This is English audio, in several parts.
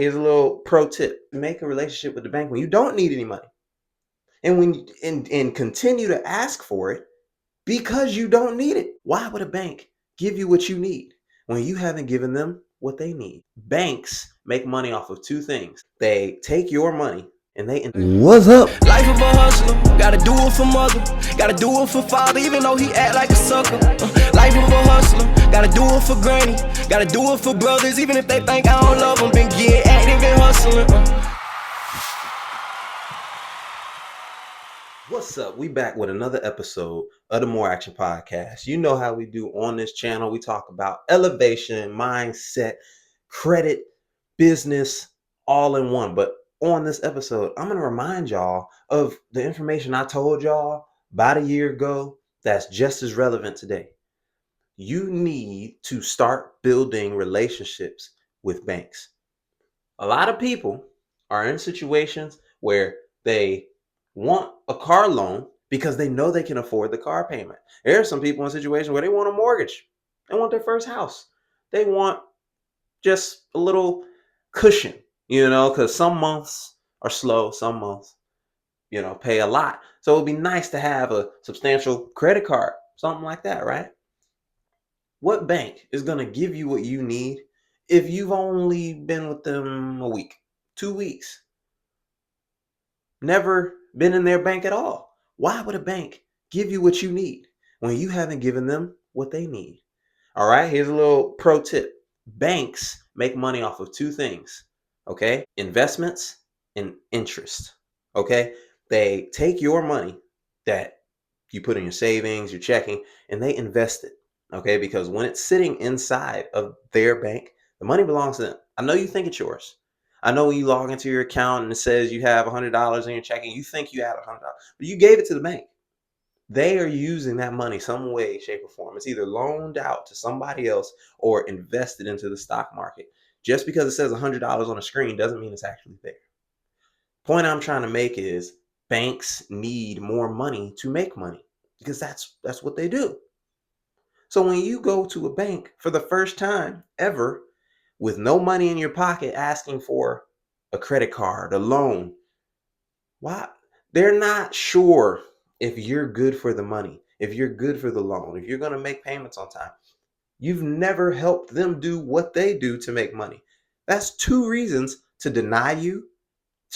here's a little pro tip. Make a relationship with the bank when you don't need any money. And and continue to ask for it because you don't need it. Why would a bank give you what you need when you haven't given them what they need? Banks make money off of two things. They take your money and What's up? Life of a hustler, gotta do it for mother, gotta do it for father, even though he act like a sucker. Life of a hustler, gotta do it for granny, gotta do it for brothers, even if they think I don't love them. Been getting active and hustling. What's up? We back with another episode of the More Action Podcast. You know how we do on this channel. We talk about elevation, mindset, credit, business, all in one. But on this episode, I'm going to remind y'all of the information I told y'all about a year ago that's just as relevant today. You need to start building relationships with banks. A lot of people are in situations where they want a car loan because they know they can afford the car payment. There are some people in situations where they want a mortgage. They want their first house. They want just a little cushion, because some months are slow, some months, pay a lot. So it'd be nice to have a substantial credit card, something like that, right? What bank is going to give you what you need if you've only been with them a week, 2 weeks? Never been in their bank at all. Why would a bank give you what you need when you haven't given them what they need? All right, here's a little pro tip. Banks make money off of two things, okay? Investments and interest, okay? They take your money that you put in your savings, your checking, and they invest it, okay? Because when it's sitting inside of their bank, the money belongs to them. I know you think it's yours. I know when you log into your account and it says you have $100 in your checking, you think you have $100, but you gave it to the bank. They are using that money some way, shape, or form. It's either loaned out to somebody else or invested into the stock market. Just because it says $100 on a screen doesn't mean it's actually there. Point I'm trying to make is banks need more money to make money because that's what they do. So when you go to a bank for the first time ever with no money in your pocket asking for a credit card, a loan, why? They're not sure if you're good for the money, if you're good for the loan, if you're going to make payments on time. You've never helped them do what they do to make money. That's two reasons to deny you,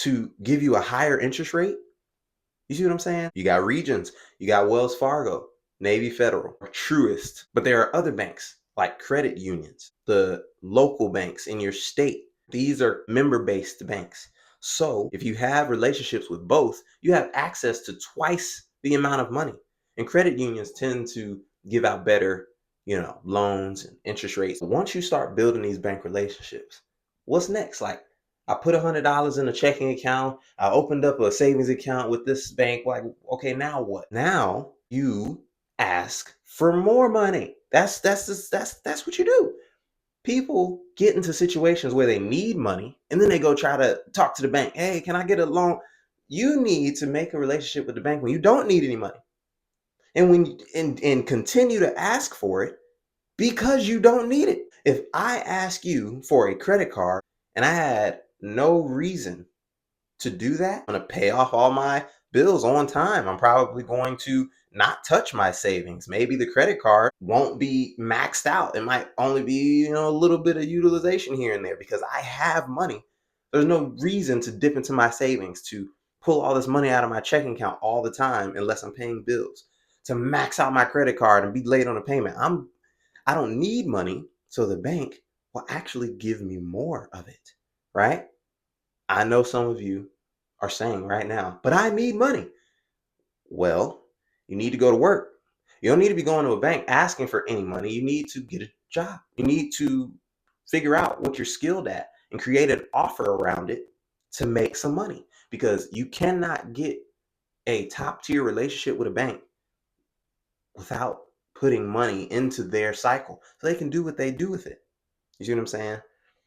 to give you a higher interest rate. You see what I'm saying? You got Regions, you got Wells Fargo, Navy Federal, or Truist. But there are other banks like credit unions, the local banks in your state. These are member-based banks. So if you have relationships with both, you have access to twice the amount of money. And credit unions tend to give out better, loans and interest rates. Once you start building these bank relationships, what's next? Like, I put $100 in a checking account. I opened up a savings account with this bank. Like, okay, now what? Now you ask for more money. That's what you do. People get into situations where they need money and then they go try to talk to the bank. Hey, can I get a loan? You need to make a relationship with the bank when you don't need any money. And continue to ask for it because you don't need it. If I ask you for a credit card and I had no reason to do that, I'm going to pay off all my bills on time. I'm probably going to not touch my savings. Maybe the credit card won't be maxed out. It might only be, a little bit of utilization here and there because I have money. There's no reason to dip into my savings, to pull all this money out of my checking account all the time unless I'm paying bills, to max out my credit card and be late on a payment. I don't need money, so the bank will actually give me more of it, right? I know some of you are saying right now, but I need money. Well, you need to go to work. You don't need to be going to a bank asking for any money. You need to get a job. You need to figure out what you're skilled at and create an offer around it to make some money, because you cannot get a top tier relationship with a bank without putting money into their cycle so they can do what they do with it. You see what I'm saying?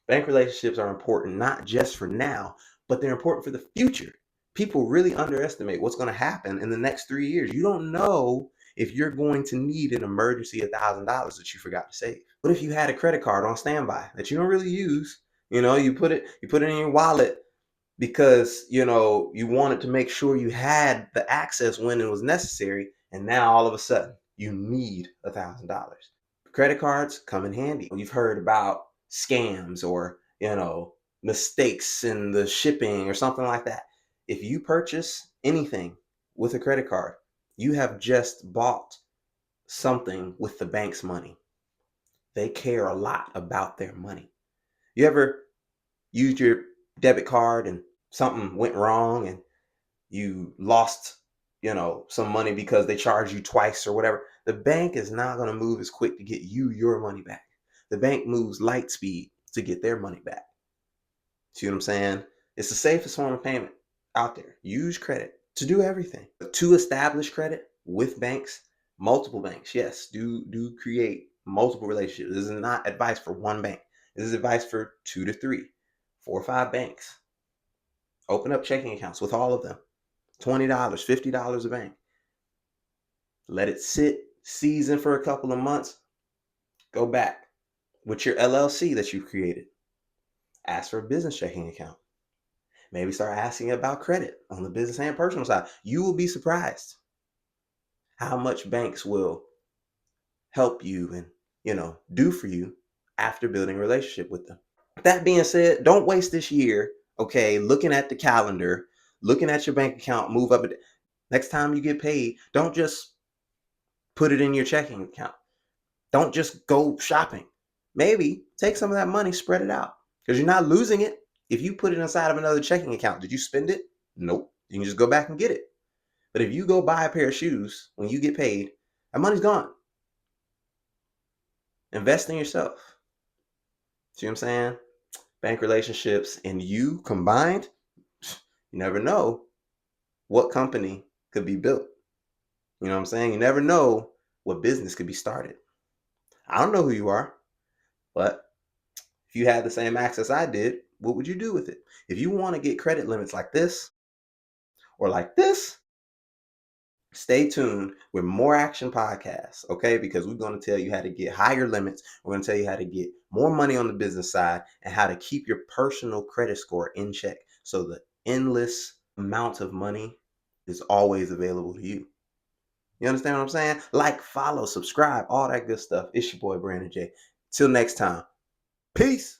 Bank relationships are important, not just for now, but they're important for the future. People really underestimate what's going to happen in the next 3 years. You don't know if you're going to need an emergency $1,000 that you forgot to save. What if you had a credit card on standby that you don't really use, You put it in your wallet because you wanted to make sure you had the access when it was necessary, and now all of a sudden you need $1,000. Credit cards come in handy. You've heard about scams or mistakes in the shipping or something like that. If you purchase anything with a credit card, you have just bought something with the bank's money. They care a lot about their money. You ever used your debit card and something went wrong and you lost, some money because they charged you twice or whatever? The bank is not going to move as quick to get you your money back. The bank moves light speed to get their money back. See what I'm saying? It's the safest form of payment out there. Use credit to do everything. To establish credit with banks, multiple banks, yes, do create multiple relationships. This is not advice for one bank. This is advice for 2 to 3, 4 or 5 banks. Open up checking accounts with all of them. $20, $50 a bank. Let it sit, season for a couple of months. Go back with your LLC that you've created. Ask for a business checking account. Maybe start asking about credit on the business and personal side. You will be surprised how much banks will help you and, do for you after building a relationship with them. That being said, don't waste this year, okay, looking at the calendar, looking at your bank account, move up. Next time you get paid, don't just put it in your checking account. Don't just go shopping. Maybe take some of that money, spread it out, because you're not losing it. If you put it inside of another checking account, did you spend it? Nope. You can just go back and get it. But if you go buy a pair of shoes when you get paid, that money's gone. Invest in yourself. See what I'm saying? Bank relationships and you combined, you never know what company could be built. You know what I'm saying? You never know what business could be started. I don't know who you are, but if you had the same access I did, what would you do with it? If you want to get credit limits like this or like this, stay tuned with More Action Podcasts, okay? Because we're going to tell you how to get higher limits. We're going to tell you how to get more money on the business side and how to keep your personal credit score in check so the endless amount of money is always available to you. You understand what I'm saying? Like, follow, subscribe, all that good stuff. It's your boy, Brandon J. Till next time. Peace.